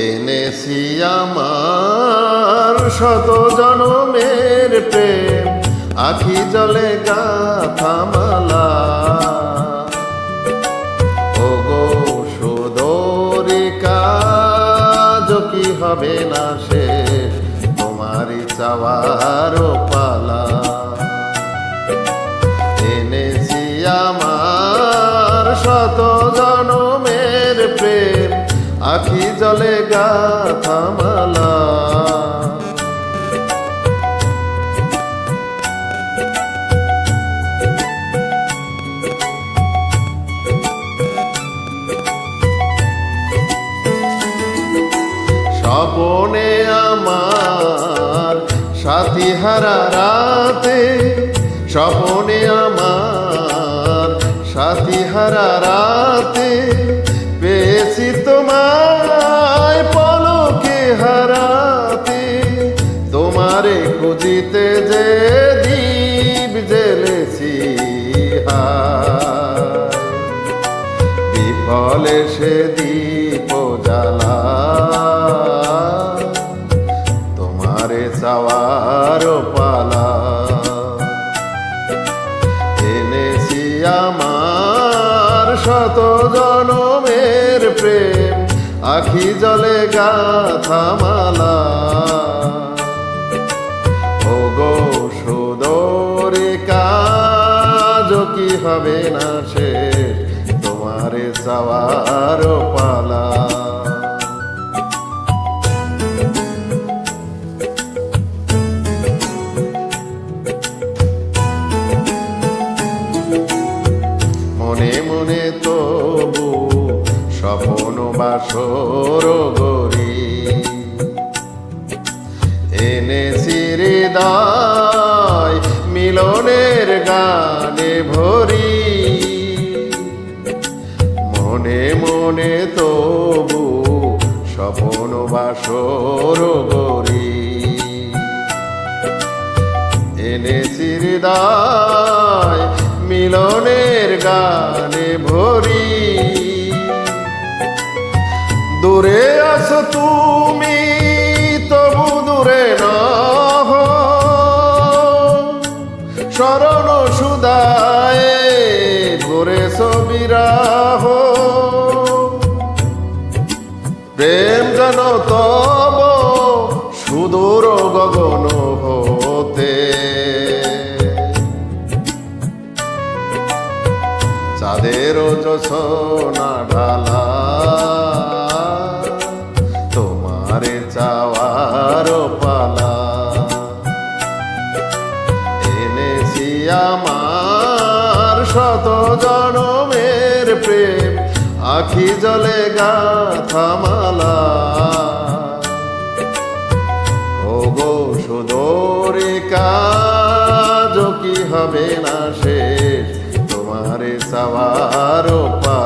এনেছি আমার শত জনমের প্রেম, আখি জলে গাথা মালা। ওগো সুদূরে কাজ কি হবে না সে, তোমারই চাওয়ার পালা। এনেছি আমার শত জনমের প্রেম, আখি জলে গাথা মালা। স্বপনে আমার সাথী হারা রাতে, স্বপনে আমার সাথী হারা রাতে, পেয়েছি তোমায় পলকে হারাতে। তোমারে খুঁজিতে যে দীপ জ্বেলেছি হায়, বিফলে সে দীপ জ্বালা। তোমারে চাওয়ার পালা। এনেছি আমার শত জনমের প্রেম, আখি জলে গাথা মালা। ওগো সুদূরে কাজ কি হবে না সে, তোমারে চাওয়ার পালা। মনে মনে তবু স্বপ্ন বাসর গরি, এনেছি হৃদয় মিলনের গানে ভরি। মনে মনে তবু স্বপ্ন বাসর গরি, এনেছি হৃদয় মিলনের গানে ভরি। দূরে আছো তুমি তবু দূরে নহ, শরণ সুদায় করেছ বিরাহ। প্রেম যেন তব সুদূর গগন হতে, চাঁদের জোছনা ঢালা। তোমারে চাওয়ার পালা। এনেছি আমার শত জনমের প্রেম, আখি জলে গাথা মালা। ওগো সুদূরে কাজ কি হবে না শেষ, তোমারে চাওয়ার পালা।